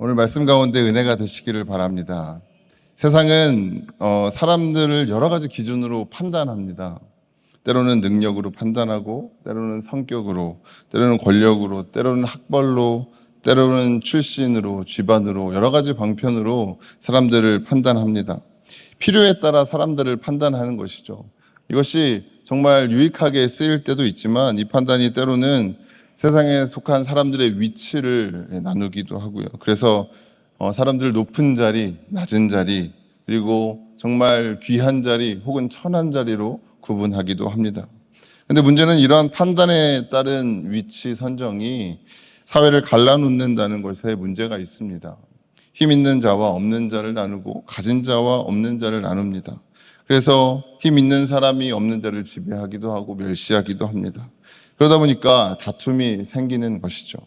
오늘 말씀 가운데 은혜가 되시기를 바랍니다. 세상은 사람들을 여러 가지 기준으로 판단합니다. 때로는 능력으로 판단하고, 때로는 성격으로, 때로는 권력으로, 때로는 학벌로, 때로는 출신으로, 집안으로, 여러 가지 방편으로 사람들을 판단합니다. 필요에 따라 사람들을 판단하는 것이죠. 이것이 정말 유익하게 쓰일 때도 있지만, 이 판단이 때로는 세상에 속한 사람들의 위치를 나누기도 하고요. 그래서 사람들 높은 자리, 낮은 자리, 그리고 정말 귀한 자리 혹은 천한 자리로 구분하기도 합니다. 근데 문제는 이러한 판단에 따른 위치 선정이 사회를 갈라놓는다는 것에 문제가 있습니다. 힘 있는 자와 없는 자를 나누고 가진 자와 없는 자를 나눕니다. 그래서 힘 있는 사람이 없는 자를 지배하기도 하고 멸시하기도 합니다. 그러다 보니까 다툼이 생기는 것이죠.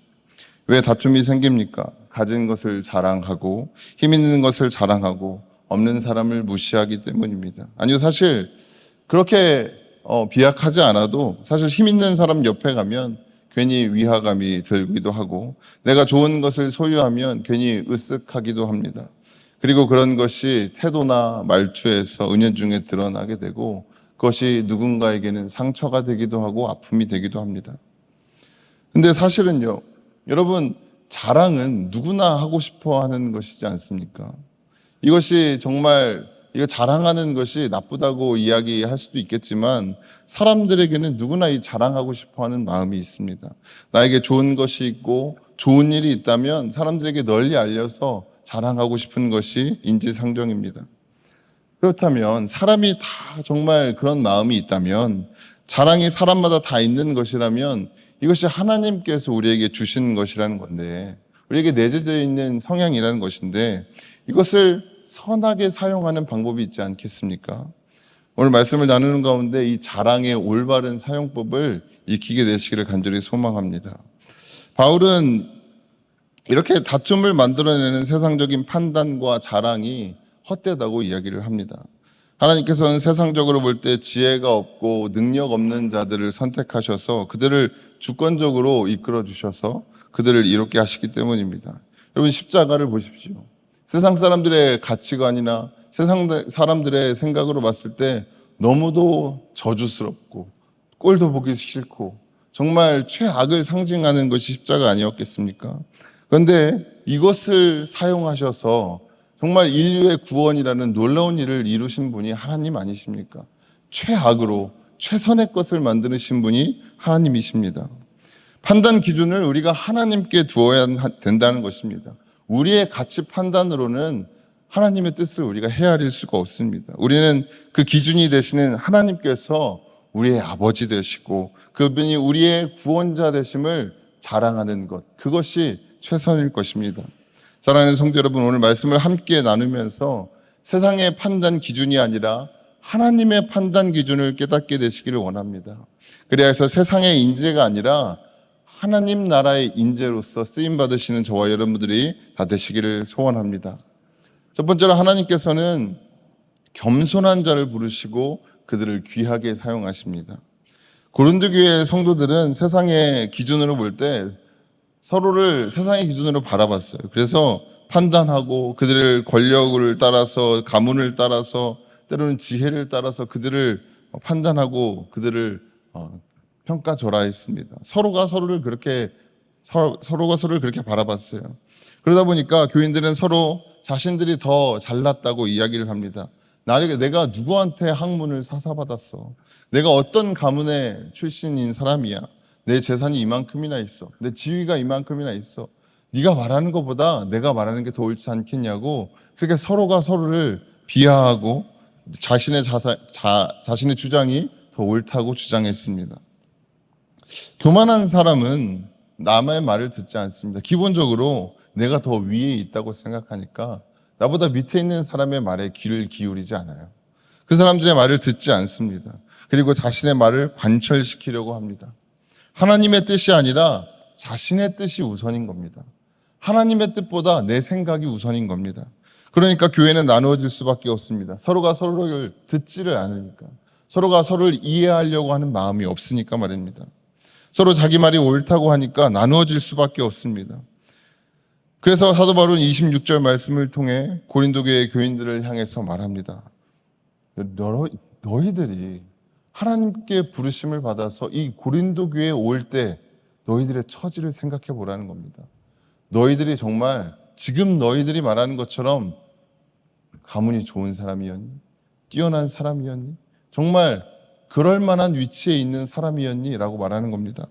왜 다툼이 생깁니까? 가진 것을 자랑하고 힘 있는 것을 자랑하고 없는 사람을 무시하기 때문입니다. 아니요, 사실 그렇게 비약하지 않아도 사실 힘 있는 사람 옆에 가면 괜히 위화감이 들기도 하고 내가 좋은 것을 소유하면 괜히 으쓱하기도 합니다. 그리고 그런 것이 태도나 말투에서 은연중에 드러나게 되고 그것이 누군가에게는 상처가 되기도 하고 아픔이 되기도 합니다. 근데 사실은요, 여러분, 자랑은 누구나 하고 싶어 하는 것이지 않습니까? 이것이 정말 이거 자랑하는 것이 나쁘다고 이야기할 수도 있겠지만 사람들에게는 누구나 이 자랑하고 싶어 하는 마음이 있습니다. 나에게 좋은 것이 있고 좋은 일이 있다면 사람들에게 널리 알려서 자랑하고 싶은 것이 인지상정입니다. 그렇다면 사람이 다 정말 그런 마음이 있다면 자랑이 사람마다 다 있는 것이라면 이것이 하나님께서 우리에게 주신 것이라는 건데 우리에게 내재되어 있는 성향이라는 것인데 이것을 선하게 사용하는 방법이 있지 않겠습니까? 오늘 말씀을 나누는 가운데 이 자랑의 올바른 사용법을 익히게 되시기를 간절히 소망합니다. 바울은 이렇게 다툼을 만들어내는 세상적인 판단과 자랑이 헛되다고 이야기를 합니다. 하나님께서는 세상적으로 볼 때 지혜가 없고 능력 없는 자들을 선택하셔서 그들을 주권적으로 이끌어 주셔서 그들을 이롭게 하시기 때문입니다. 여러분, 십자가를 보십시오. 세상 사람들의 가치관이나 세상 사람들의 생각으로 봤을 때 너무도 저주스럽고 꼴도 보기 싫고 정말 최악을 상징하는 것이 십자가 아니었겠습니까? 그런데 이것을 사용하셔서 정말 인류의 구원이라는 놀라운 일을 이루신 분이 하나님 아니십니까? 최악으로 최선의 것을 만드신 분이 하나님이십니다. 판단 기준을 우리가 하나님께 두어야 된다는 것입니다. 우리의 가치 판단으로는 하나님의 뜻을 우리가 헤아릴 수가 없습니다. 우리는 그 기준이 되시는 하나님께서 우리의 아버지 되시고 그분이 우리의 구원자 되심을 자랑하는 것, 그것이 최선일 것입니다. 사랑하는 성도 여러분, 오늘 말씀을 함께 나누면서 세상의 판단 기준이 아니라 하나님의 판단 기준을 깨닫게 되시기를 원합니다. 그래서 세상의 인재가 아니라 하나님 나라의 인재로서 쓰임 받으시는 저와 여러분들이 다 되시기를 소원합니다. 첫 번째로 하나님께서는 겸손한 자를 부르시고 그들을 귀하게 사용하십니다. 고린도 교회 성도들은 세상의 기준으로 볼 때 서로를 세상의 기준으로 바라봤어요. 그래서 판단하고 그들의 권력을 따라서 가문을 따라서 때로는 지혜를 따라서 그들을 판단하고 그들을 평가절하했습니다. 서로가 서로를 그렇게 바라봤어요. 그러다 보니까 교인들은 서로 자신들이 더 잘났다고 이야기를 합니다. 내가 누구한테 학문을 사사받았어. 내가 어떤 가문의 출신인 사람이야. 내 재산이 이만큼이나 있어. 내 지위가 이만큼이나 있어. 네가 말하는 것보다 내가 말하는 게 더 옳지 않겠냐고 그렇게 서로가 서로를 비하하고 자신의 주장이 더 옳다고 주장했습니다. 교만한 사람은 남의 말을 듣지 않습니다. 기본적으로 내가 더 위에 있다고 생각하니까 나보다 밑에 있는 사람의 말에 귀를 기울이지 않아요. 그 사람들의 말을 듣지 않습니다. 그리고 자신의 말을 관철시키려고 합니다. 하나님의 뜻이 아니라 자신의 뜻이 우선인 겁니다. 하나님의 뜻보다 내 생각이 우선인 겁니다. 그러니까 교회는 나누어질 수밖에 없습니다. 서로가 서로를 듣지를 않으니까. 서로가 서로를 이해하려고 하는 마음이 없으니까 말입니다. 서로 자기 말이 옳다고 하니까 나누어질 수밖에 없습니다. 그래서 사도 바울은 26절 말씀을 통해 고린도 교회 교인들을 향해서 말합니다. 너희들이 하나님께 부르심을 받아서 이 고린도 교회에 올 때 너희들의 처지를 생각해 보라는 겁니다. 너희들이 정말 지금 너희들이 말하는 것처럼 가문이 좋은 사람이었니? 뛰어난 사람이었니? 정말 그럴 만한 위치에 있는 사람이었니? 라고 말하는 겁니다.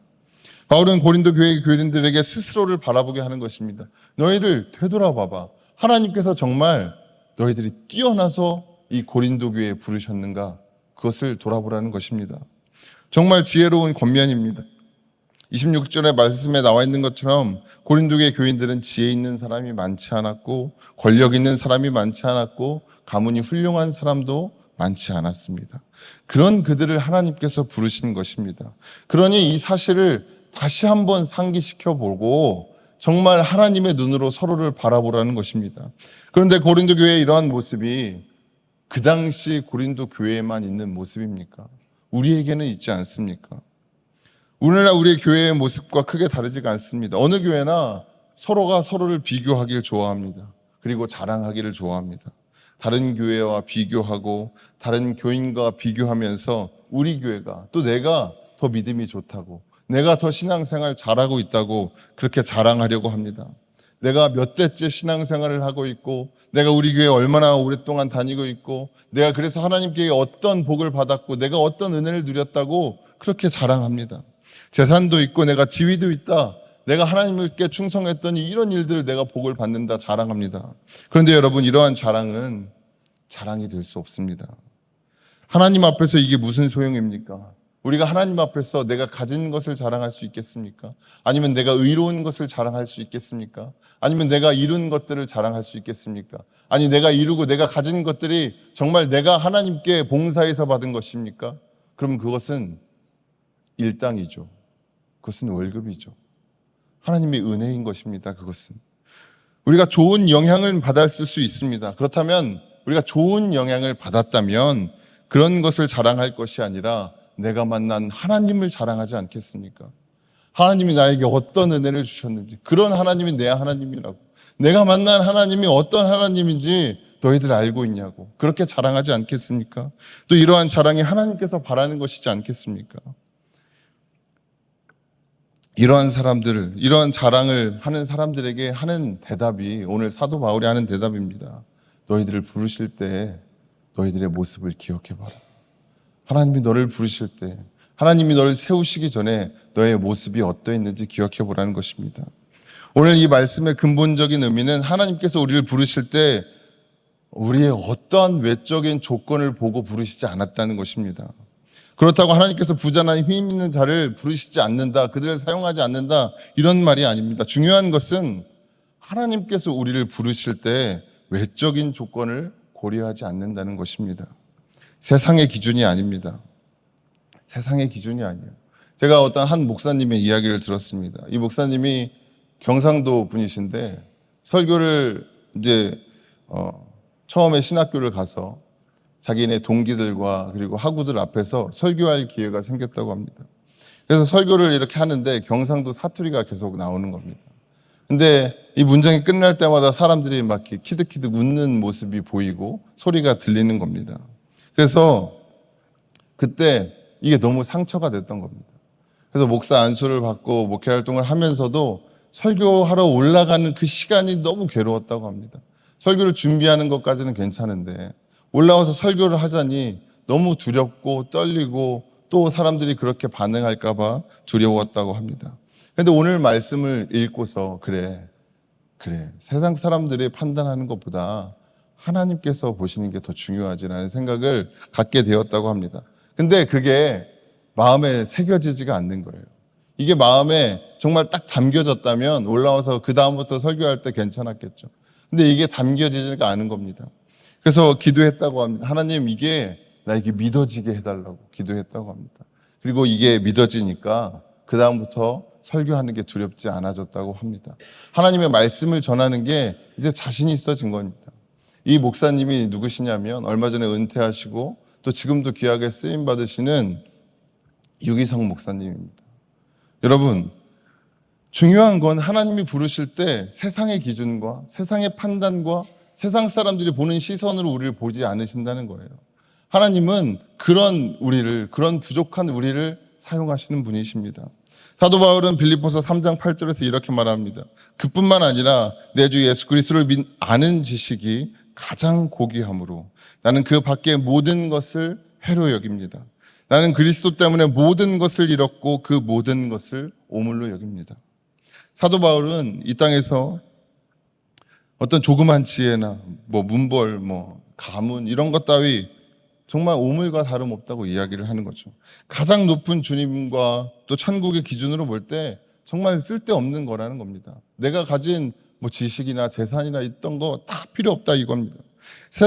바울은 고린도 교회 교인들에게 스스로를 바라보게 하는 것입니다. 너희들 되돌아봐봐. 하나님께서 정말 너희들이 뛰어나서 이 고린도 교회에 부르셨는가? 그것을 돌아보라는 것입니다. 정말 지혜로운 권면입니다. 26절의 말씀에 나와 있는 것처럼 고린도 교회 교인들은 지혜 있는 사람이 많지 않았고 권력 있는 사람이 많지 않았고 가문이 훌륭한 사람도 많지 않았습니다. 그런 그들을 하나님께서 부르신 것입니다. 그러니 이 사실을 다시 한번 상기시켜 보고 정말 하나님의 눈으로 서로를 바라보라는 것입니다. 그런데 고린도 교회의 이러한 모습이 그 당시 고린도 교회에만 있는 모습입니까? 우리에게는 있지 않습니까? 오늘날 우리의 교회의 모습과 크게 다르지가 않습니다. 어느 교회나 서로가 서로를 비교하기를 좋아합니다. 그리고 자랑하기를 좋아합니다. 다른 교회와 비교하고 다른 교인과 비교하면서 우리 교회가 또 내가 더 믿음이 좋다고 내가 더 신앙생활 잘하고 있다고 그렇게 자랑하려고 합니다. 내가 몇 대째 신앙생활을 하고 있고 내가 우리 교회 얼마나 오랫동안 다니고 있고 내가 그래서 하나님께 어떤 복을 받았고 내가 어떤 은혜를 누렸다고 그렇게 자랑합니다. 재산도 있고 내가 지위도 있다. 내가 하나님께 충성했더니 이런 일들을 내가 복을 받는다 자랑합니다. 그런데 여러분 이러한 자랑은 자랑이 될 수 없습니다. 하나님 앞에서 이게 무슨 소용입니까? 우리가 하나님 앞에서 내가 가진 것을 자랑할 수 있겠습니까? 아니면 내가 의로운 것을 자랑할 수 있겠습니까? 아니면 내가 이룬 것들을 자랑할 수 있겠습니까? 아니 내가 이루고 내가 가진 것들이 정말 내가 하나님께 봉사해서 받은 것입니까? 그럼 그것은 일당이죠. 그것은 월급이죠. 하나님의 은혜인 것입니다. 그것은 우리가 좋은 영향을 받았을 수 있습니다. 그렇다면 우리가 좋은 영향을 받았다면 그런 것을 자랑할 것이 아니라 내가 만난 하나님을 자랑하지 않겠습니까? 하나님이 나에게 어떤 은혜를 주셨는지 그런 하나님이 내 하나님이라고 내가 만난 하나님이 어떤 하나님인지 너희들 알고 있냐고 그렇게 자랑하지 않겠습니까? 또 이러한 자랑이 하나님께서 바라는 것이지 않겠습니까? 이러한 사람들, 이러한 자랑을 하는 사람들에게 하는 대답이 오늘 사도 바울이 하는 대답입니다. 너희들을 부르실 때 너희들의 모습을 기억해봐라. 하나님이 너를 부르실 때 하나님이 너를 세우시기 전에 너의 모습이 어떠했는지 기억해보라는 것입니다. 오늘 이 말씀의 근본적인 의미는 하나님께서 우리를 부르실 때 우리의 어떠한 외적인 조건을 보고 부르시지 않았다는 것입니다. 그렇다고 하나님께서 부자나 힘 있는 자를 부르시지 않는다, 그들을 사용하지 않는다 이런 말이 아닙니다. 중요한 것은 하나님께서 우리를 부르실 때 외적인 조건을 고려하지 않는다는 것입니다. 세상의 기준이 아닙니다. 세상의 기준이 아니에요. 제가 어떤 한 목사님의 이야기를 들었습니다. 이 목사님이 경상도 분이신데 설교를 이제 처음에 신학교를 가서 자기네 동기들과 그리고 학우들 앞에서 설교할 기회가 생겼다고 합니다. 그래서 설교를 이렇게 하는데 경상도 사투리가 계속 나오는 겁니다. 근데 이 문장이 끝날 때마다 사람들이 막 이렇게 키득키득 웃는 모습이 보이고 소리가 들리는 겁니다. 그래서 그때 이게 너무 상처가 됐던 겁니다. 그래서 목사 안수를 받고 목회 활동을 하면서도 설교하러 올라가는 그 시간이 너무 괴로웠다고 합니다. 설교를 준비하는 것까지는 괜찮은데 올라와서 설교를 하자니 너무 두렵고 떨리고 또 사람들이 그렇게 반응할까 봐 두려웠다고 합니다. 그런데 오늘 말씀을 읽고서 그래 세상 사람들이 판단하는 것보다 하나님께서 보시는 게 더 중요하지라는 생각을 갖게 되었다고 합니다. 근데 그게 마음에 새겨지지가 않는 거예요. 이게 마음에 정말 딱 담겨졌다면 올라와서 그 다음부터 설교할 때 괜찮았겠죠. 근데 이게 담겨지지가 않은 겁니다. 그래서 기도했다고 합니다. 하나님 이게 나에게 믿어지게 해달라고 기도했다고 합니다. 그리고 이게 믿어지니까 그 다음부터 설교하는 게 두렵지 않아졌다고 합니다. 하나님의 말씀을 전하는 게 이제 자신이 있어진 겁니다. 이 목사님이 누구시냐면 얼마 전에 은퇴하시고 또 지금도 귀하게 쓰임 받으시는 유기성 목사님입니다. 여러분 중요한 건 하나님이 부르실 때 세상의 기준과 세상의 판단과 세상 사람들이 보는 시선으로 우리를 보지 않으신다는 거예요. 하나님은 그런 부족한 우리를 사용하시는 분이십니다. 사도 바울은 빌립보서 3장 8절에서 이렇게 말합니다. 그뿐만 아니라 내 주 예수 그리스도를 아는 지식이 가장 고귀함으로 나는 그 밖의 모든 것을 해로 여깁니다. 나는 그리스도 때문에 모든 것을 잃었고 그 모든 것을 오물로 여깁니다. 사도 바울은 이 땅에서 어떤 조그만 지혜나 문벌, 가문 이런 것 따위 정말 오물과 다름없다고 이야기를 하는 거죠. 가장 높은 주님과 또 천국의 기준으로 볼 때 정말 쓸데없는 거라는 겁니다. 내가 가진 지식이나 재산이나 있던 거 다 필요 없다 이겁니다.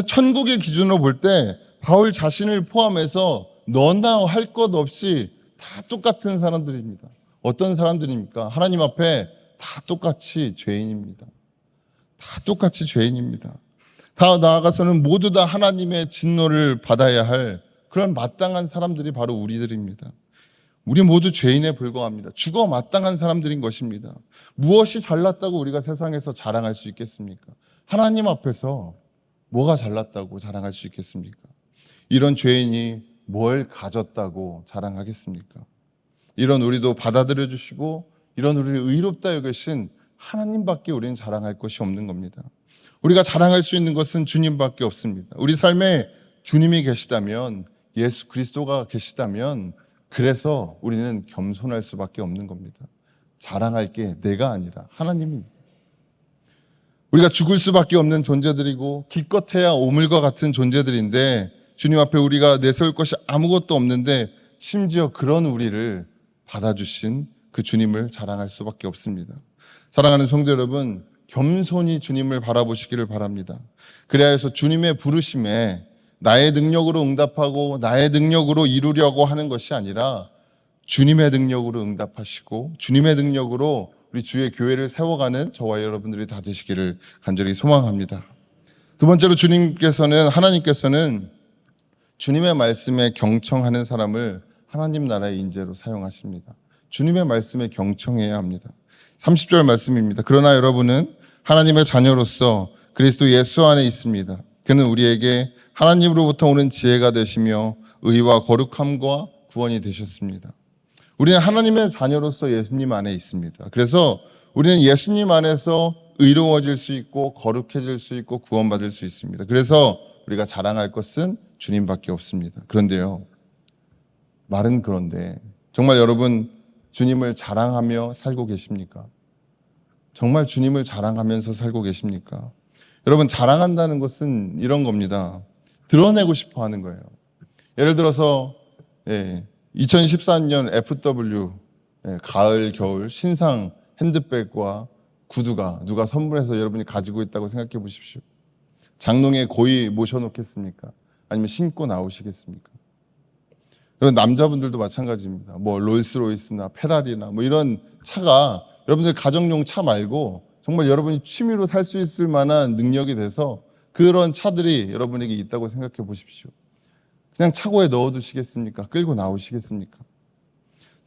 천국의 기준으로 볼 때 바울 자신을 포함해서 너나 할 것 없이 다 똑같은 사람들입니다. 어떤 사람들입니까? 하나님 앞에 다 똑같이 죄인입니다. 다 똑같이 죄인입니다. 다 나아가서는 모두 다 하나님의 진노를 받아야 할 그런 마땅한 사람들이 바로 우리들입니다. 우리 모두 죄인에 불과합니다. 죽어 마땅한 사람들인 것입니다. 무엇이 잘났다고 우리가 세상에서 자랑할 수 있겠습니까? 하나님 앞에서 뭐가 잘났다고 자랑할 수 있겠습니까? 이런 죄인이 뭘 가졌다고 자랑하겠습니까? 이런 우리도 받아들여 주시고 이런 우리를 의롭다 여기신 하나님밖에 우리는 자랑할 것이 없는 겁니다. 우리가 자랑할 수 있는 것은 주님밖에 없습니다. 우리 삶에 주님이 계시다면, 예수 그리스도가 계시다면 그래서 우리는 겸손할 수밖에 없는 겁니다. 자랑할 게 내가 아니라 하나님입니다. 우리가 죽을 수밖에 없는 존재들이고 기껏해야 오물과 같은 존재들인데 주님 앞에 우리가 내세울 것이 아무것도 없는데 심지어 그런 우리를 받아주신 그 주님을 자랑할 수밖에 없습니다. 사랑하는 성도 여러분, 겸손히 주님을 바라보시기를 바랍니다. 그래야 해서 주님의 부르심에 나의 능력으로 응답하고 나의 능력으로 이루려고 하는 것이 아니라 주님의 능력으로 응답하시고 주님의 능력으로 우리 주의 교회를 세워가는 저와 여러분들이 다 되시기를 간절히 소망합니다. 두 번째로 하나님께서는 주님의 말씀에 경청하는 사람을 하나님 나라의 인재로 사용하십니다. 주님의 말씀에 경청해야 합니다. 30절 말씀입니다. 그러나 여러분은 하나님의 자녀로서 그리스도 예수 안에 있습니다. 그는 우리에게 하나님으로부터 오는 지혜가 되시며 의와 거룩함과 구원이 되셨습니다. 우리는 하나님의 자녀로서 예수님 안에 있습니다. 그래서 우리는 예수님 안에서 의로워질 수 있고 거룩해질 수 있고 구원받을 수 있습니다. 그래서 우리가 자랑할 것은 주님밖에 없습니다. 그런데요, 말은 그런데 정말 여러분 주님을 자랑하며 살고 계십니까? 정말 주님을 자랑하면서 살고 계십니까? 여러분, 자랑한다는 것은 이런 겁니다. 드러내고 싶어 하는 거예요. 예를 들어서 2014년 FW 가을 겨울 신상 핸드백과 구두가 누가 선물해서 여러분이 가지고 있다고 생각해 보십시오. 장롱에 고이 모셔놓겠습니까? 아니면 신고 나오시겠습니까? 그리고 남자분들도 마찬가지입니다. 롤스로이스나 페라리나 이런 차가 여러분들 가정용 차 말고 정말 여러분이 취미로 살 수 있을 만한 능력이 돼서 그런 차들이 여러분에게 있다고 생각해 보십시오. 그냥 차고에 넣어두시겠습니까? 끌고 나오시겠습니까?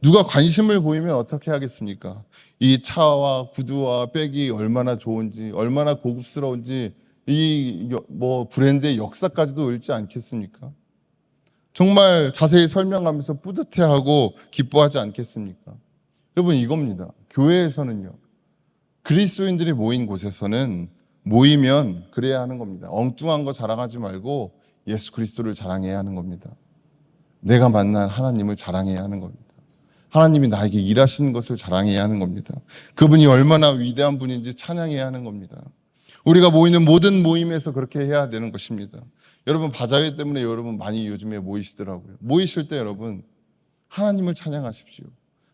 누가 관심을 보이면 어떻게 하겠습니까? 이 차와 구두와 백이 얼마나 좋은지, 얼마나 고급스러운지 이 브랜드의 역사까지도 읽지 않겠습니까? 정말 자세히 설명하면서 뿌듯해하고 기뻐하지 않겠습니까? 여러분, 이겁니다. 교회에서는요, 그리스도인들이 모인 곳에서는 모이면 그래야 하는 겁니다. 엉뚱한 거 자랑하지 말고 예수 그리스도를 자랑해야 하는 겁니다. 내가 만난 하나님을 자랑해야 하는 겁니다. 하나님이 나에게 일하시는 것을 자랑해야 하는 겁니다. 그분이 얼마나 위대한 분인지 찬양해야 하는 겁니다. 우리가 모이는 모든 모임에서 그렇게 해야 되는 것입니다. 여러분, 바자회 때문에 여러분 많이 요즘에 모이시더라고요. 모이실 때 여러분 하나님을 찬양하십시오.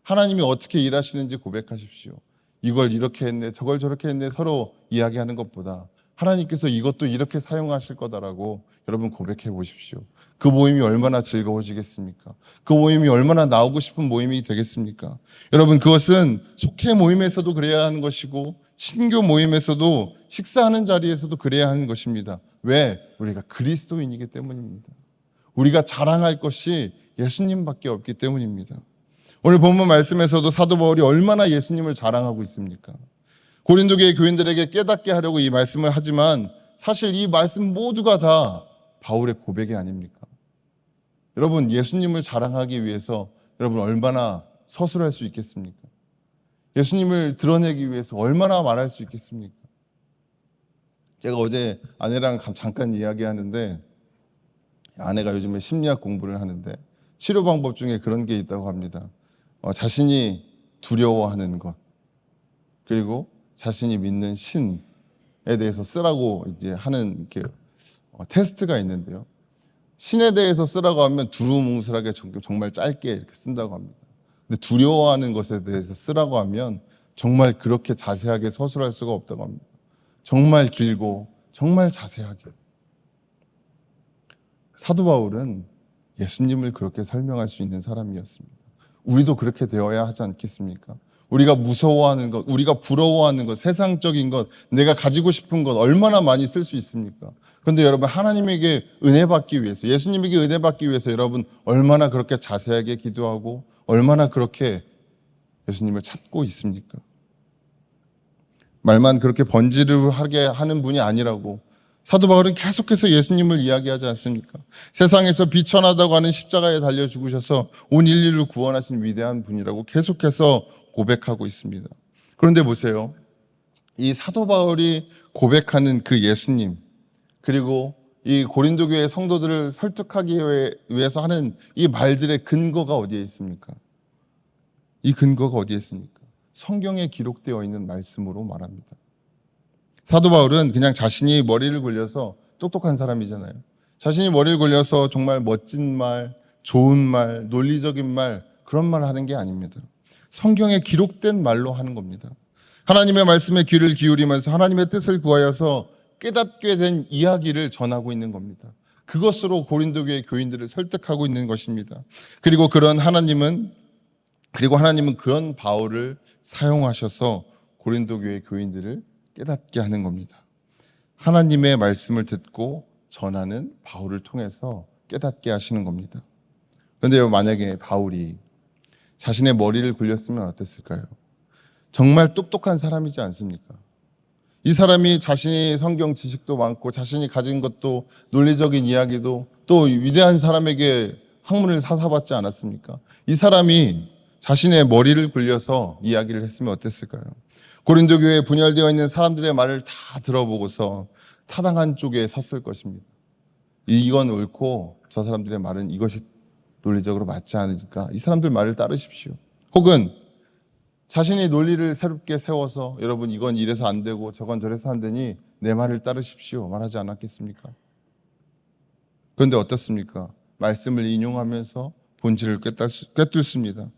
하나님이 어떻게 일하시는지 고백하십시오. 이걸 이렇게 했네, 저걸 저렇게 했네 서로 이야기하는 것보다 하나님께서 이것도 이렇게 사용하실 거다라고 여러분 고백해 보십시오. 그 모임이 얼마나 즐거워지겠습니까? 그 모임이 얼마나 나오고 싶은 모임이 되겠습니까? 여러분, 그것은 속회 모임에서도 그래야 하는 것이고 친교 모임에서도 식사하는 자리에서도 그래야 하는 것입니다. 왜? 우리가 그리스도인이기 때문입니다. 우리가 자랑할 것이 예수님밖에 없기 때문입니다. 오늘 본문 말씀에서도 사도 바울이 얼마나 예수님을 자랑하고 있습니까? 고린도 교회 교인들에게 깨닫게 하려고 이 말씀을 하지만 사실 이 말씀 모두가 다 바울의 고백이 아닙니까? 여러분, 예수님을 자랑하기 위해서 여러분 얼마나 서술할 수 있겠습니까? 예수님을 드러내기 위해서 얼마나 말할 수 있겠습니까? 제가 어제 아내랑 잠깐 이야기하는데, 아내가 요즘에 심리학 공부를 하는데 치료 방법 중에 그런 게 있다고 합니다. 자신이 두려워하는 것, 그리고 자신이 믿는 신에 대해서 쓰라고 이제 하는 이렇게 테스트가 있는데요. 신에 대해서 쓰라고 하면 두루뭉술하게 정말 짧게 이렇게 쓴다고 합니다. 근데 두려워하는 것에 대해서 쓰라고 하면 정말 그렇게 자세하게 서술할 수가 없다고 합니다. 정말 길고 정말 자세하게. 사도 바울은 예수님을 그렇게 설명할 수 있는 사람이었습니다. 우리도 그렇게 되어야 하지 않겠습니까? 우리가 무서워하는 것, 우리가 부러워하는 것, 세상적인 것, 내가 가지고 싶은 것 얼마나 많이 쓸 수 있습니까? 그런데 여러분, 하나님에게 은혜 받기 위해서, 예수님에게 은혜 받기 위해서 여러분 얼마나 그렇게 자세하게 기도하고 얼마나 그렇게 예수님을 찾고 있습니까? 말만 그렇게 번지르하게 하는 분이 아니라고 사도 바울은 계속해서 예수님을 이야기하지 않습니까? 세상에서 비천하다고 하는 십자가에 달려 죽으셔서 온 인류를 구원하신 위대한 분이라고 계속해서 고백하고 있습니다. 그런데 보세요. 이 사도 바울이 고백하는 그 예수님, 그리고 이 고린도 교회 성도들을 설득하기 위해서 하는 이 말들의 근거가 어디에 있습니까? 이 근거가 어디에 있습니까? 성경에 기록되어 있는 말씀으로 말합니다. 사도 바울은 그냥 자신이 머리를 굴려서 똑똑한 사람이잖아요. 자신이 머리를 굴려서 정말 멋진 말, 좋은 말, 논리적인 말, 그런 말 하는 게 아닙니다. 성경에 기록된 말로 하는 겁니다. 하나님의 말씀에 귀를 기울이면서 하나님의 뜻을 구하여서 깨닫게 된 이야기를 전하고 있는 겁니다. 그것으로 고린도 교회 교인들을 설득하고 있는 것입니다. 그리고 하나님은 그런 바울을 사용하셔서 고린도 교회 교인들을 깨닫게 하는 겁니다. 하나님의 말씀을 듣고 전하는 바울을 통해서 깨닫게 하시는 겁니다. 그런데 만약에 바울이 자신의 머리를 굴렸으면 어땠을까요? 정말 똑똑한 사람이지 않습니까? 이 사람이 자신이 성경 지식도 많고 자신이 가진 것도 논리적인 이야기도 또 위대한 사람에게 학문을 사사받지 않았습니까? 이 사람이 자신의 머리를 굴려서 이야기를 했으면 어땠을까요? 고린도 교회에 분열되어 있는 사람들의 말을 다 들어보고서 타당한 쪽에 섰을 것입니다. 이건 옳고 저 사람들의 말은 이것이 논리적으로 맞지 않으니까 이 사람들 말을 따르십시오. 혹은 자신이 논리를 새롭게 세워서 여러분 이건 이래서 안 되고 저건 저래서 안 되니 내 말을 따르십시오 말하지 않았겠습니까? 그런데 어떻습니까? 말씀을 인용하면서 본질을 꿰뚫습니다.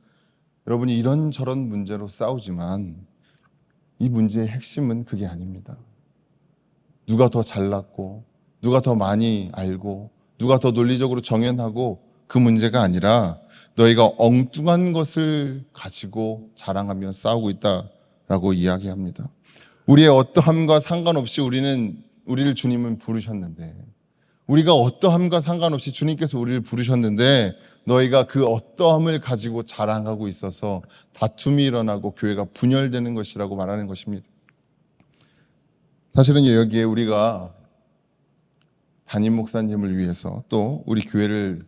여러분이 이런저런 문제로 싸우지만 이 문제의 핵심은 그게 아닙니다. 누가 더 잘났고 누가 더 많이 알고 누가 더 논리적으로 정연하고 그 문제가 아니라 너희가 엉뚱한 것을 가지고 자랑하며 싸우고 있다라고 이야기합니다. 우리의 어떠함과 상관없이 우리를 주님은 부르셨는데, 우리가 어떠함과 상관없이 주님께서 우리를 부르셨는데 너희가 그 어떠함을 가지고 자랑하고 있어서 다툼이 일어나고 교회가 분열되는 것이라고 말하는 것입니다. 사실은 여기에 우리가 담임 목사님을 위해서 또 우리 교회를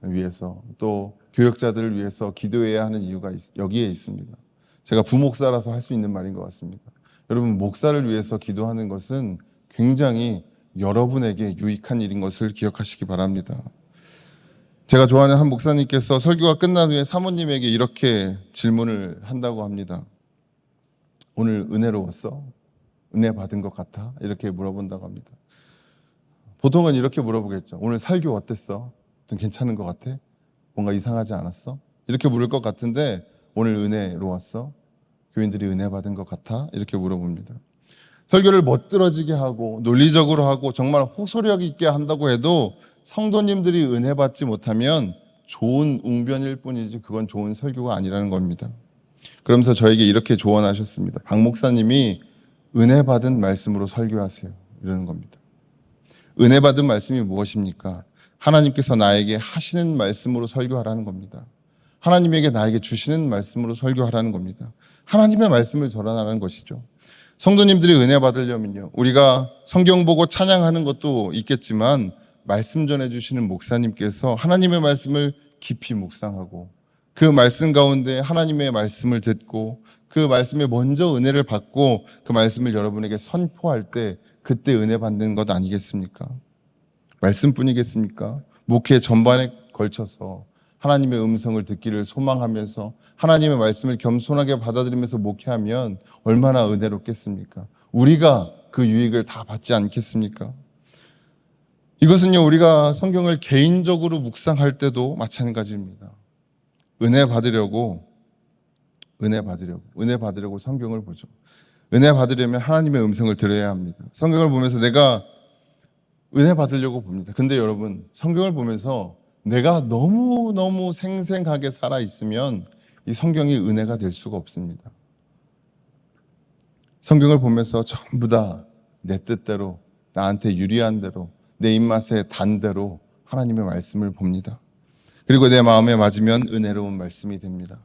위해서 또 교역자들을 위해서 기도해야 하는 이유가 여기에 있습니다. 제가 부목사라서 할 수 있는 말인 것 같습니다. 여러분, 목사를 위해서 기도하는 것은 굉장히 여러분에게 유익한 일인 것을 기억하시기 바랍니다. 제가 좋아하는 한 목사님께서 설교가 끝난 후에 사모님에게 이렇게 질문을 한다고 합니다. 오늘 은혜로웠어? 은혜 받은 것 같아? 이렇게 물어본다고 합니다. 보통은 이렇게 물어보겠죠. 오늘 설교 어땠어? 좀 괜찮은 것 같아? 뭔가 이상하지 않았어? 이렇게 물을 것 같은데 오늘 은혜로웠어? 교인들이 은혜 받은 것 같아? 이렇게 물어봅니다. 설교를 멋들어지게 하고 논리적으로 하고 정말 호소력 있게 한다고 해도 성도님들이 은혜 받지 못하면 좋은 웅변일 뿐이지 그건 좋은 설교가 아니라는 겁니다. 그러면서 저에게 이렇게 조언하셨습니다. 박 목사님이 은혜 받은 말씀으로 설교하세요. 이러는 겁니다. 은혜 받은 말씀이 무엇입니까? 하나님께서 나에게 하시는 말씀으로 설교하라는 겁니다. 하나님에게 나에게 주시는 말씀으로 설교하라는 겁니다. 하나님의 말씀을 전하라는 것이죠. 성도님들이 은혜 받으려면요, 우리가 성경 보고 찬양하는 것도 있겠지만 말씀 전해주시는 목사님께서 하나님의 말씀을 깊이 묵상하고 그 말씀 가운데 하나님의 말씀을 듣고 그 말씀에 먼저 은혜를 받고 그 말씀을 여러분에게 선포할 때 그때 은혜 받는 것 아니겠습니까? 말씀뿐이겠습니까? 목회 전반에 걸쳐서 하나님의 음성을 듣기를 소망하면서 하나님의 말씀을 겸손하게 받아들이면서 목회하면 얼마나 은혜롭겠습니까? 우리가 그 유익을 다 받지 않겠습니까? 이것은요, 우리가 성경을 개인적으로 묵상할 때도 마찬가지입니다. 은혜 받으려고 성경을 보죠. 은혜 받으려면 하나님의 음성을 들어야 합니다. 성경을 보면서 내가 은혜 받으려고 봅니다. 근데 여러분, 성경을 보면서 내가 너무너무 생생하게 살아있으면 이 성경이 은혜가 될 수가 없습니다. 성경을 보면서 전부 다 내 뜻대로, 나한테 유리한 대로, 내 입맛에 단 대로 하나님의 말씀을 봅니다. 그리고 내 마음에 맞으면 은혜로운 말씀이 됩니다.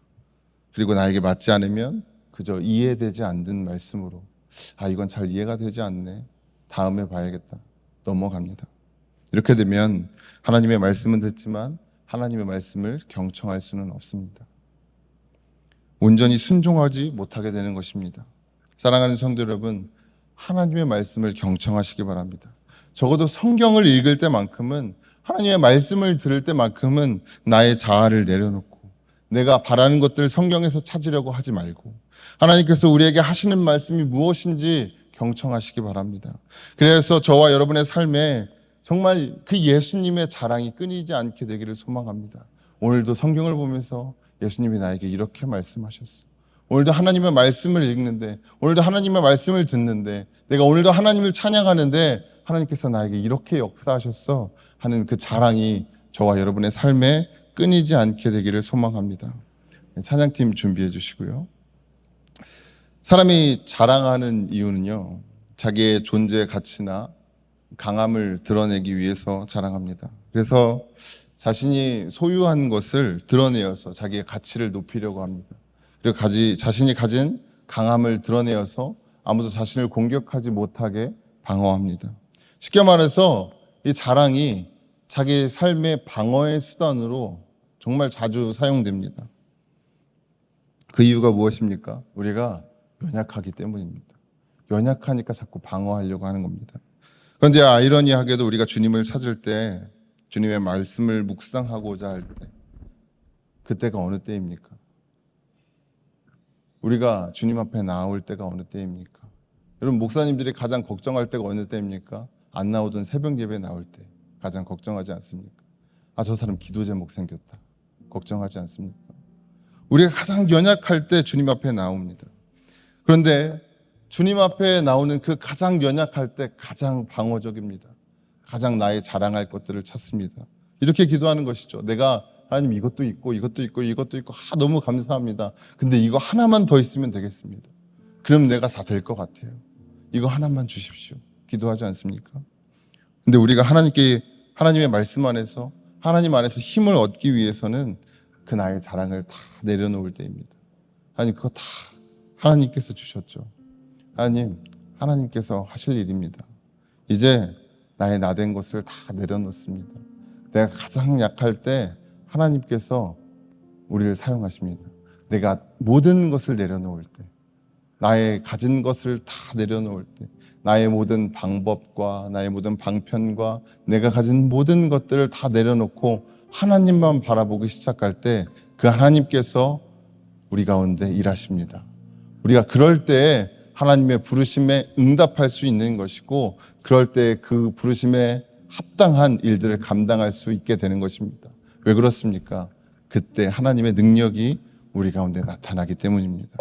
그리고 나에게 맞지 않으면 그저 이해되지 않는 말씀으로 이건 잘 이해가 되지 않네, 다음에 봐야겠다, 넘어갑니다. 이렇게 되면 하나님의 말씀은 듣지만 하나님의 말씀을 경청할 수는 없습니다. 온전히 순종하지 못하게 되는 것입니다. 사랑하는 성도 여러분, 하나님의 말씀을 경청하시기 바랍니다. 적어도 성경을 읽을 때만큼은, 하나님의 말씀을 들을 때만큼은 나의 자아를 내려놓고 내가 바라는 것들을 성경에서 찾으려고 하지 말고 하나님께서 우리에게 하시는 말씀이 무엇인지 경청하시기 바랍니다. 그래서 저와 여러분의 삶에 정말 그 예수님의 자랑이 끊이지 않게 되기를 소망합니다. 오늘도 성경을 보면서 예수님이 나에게 이렇게 말씀하셨어. 오늘도 하나님의 말씀을 읽는데, 오늘도 하나님의 말씀을 듣는데, 내가 오늘도 하나님을 찬양하는데 하나님께서 나에게 이렇게 역사하셨어 하는 그 자랑이 저와 여러분의 삶에 끊이지 않게 되기를 소망합니다. 찬양팀 준비해 주시고요. 사람이 자랑하는 이유는요, 자기의 존재 가치나 강함을 드러내기 위해서 자랑합니다. 그래서 자신이 소유한 것을 드러내어서 자기의 가치를 높이려고 합니다. 그리고 자신이 가진 강함을 드러내어서 아무도 자신을 공격하지 못하게 방어합니다. 쉽게 말해서 이 자랑이 자기 삶의 방어의 수단으로 정말 자주 사용됩니다. 그 이유가 무엇입니까? 우리가 연약하기 때문입니다. 연약하니까 자꾸 방어하려고 하는 겁니다. 그런데 아이러니하게도 우리가 주님을 찾을 때, 주님의 말씀을 묵상하고자 할 때, 그때가 어느 때입니까? 우리가 주님 앞에 나올 때가 어느 때입니까? 여러분, 목사님들이 가장 걱정할 때가 어느 때입니까? 안 나오던 새벽 예배 나올 때 가장 걱정하지 않습니까? 저 사람 기도 제목 생겼다, 걱정하지 않습니까? 우리가 가장 연약할 때 주님 앞에 나옵니다. 그런데 주님 앞에 나오는 그 가장 연약할 때 가장 방어적입니다. 가장 나의 자랑할 것들을 찾습니다. 이렇게 기도하는 것이죠. 내가 하나님 이것도 있고 이것도 있고 이것도 있고 너무 감사합니다. 근데 이거 하나만 더 있으면 되겠습니다. 그럼 내가 다 될 것 같아요. 이거 하나만 주십시오. 기도하지 않습니까? 근데 우리가 하나님의 말씀 안에서, 하나님 안에서 힘을 얻기 위해서는 그 나의 자랑을 다 내려놓을 때입니다. 하나님, 그거 다 하나님께서 주셨죠. 하나님께서 하실 일입니다. 이제 나의 나된 것을 다 내려놓습니다. 내가 가장 약할 때 하나님께서 우리를 사용하십니다. 내가 모든 것을 내려놓을 때, 나의 가진 것을 다 내려놓을 때, 나의 모든 방법과 나의 모든 방편과 내가 가진 모든 것들을 다 내려놓고 하나님만 바라보기 시작할 때 그 하나님께서 우리 가운데 일하십니다. 우리가 그럴 때 하나님의 부르심에 응답할 수 있는 것이고, 그럴 때 그 부르심에 합당한 일들을 감당할 수 있게 되는 것입니다. 왜 그렇습니까? 그때 하나님의 능력이 우리 가운데 나타나기 때문입니다.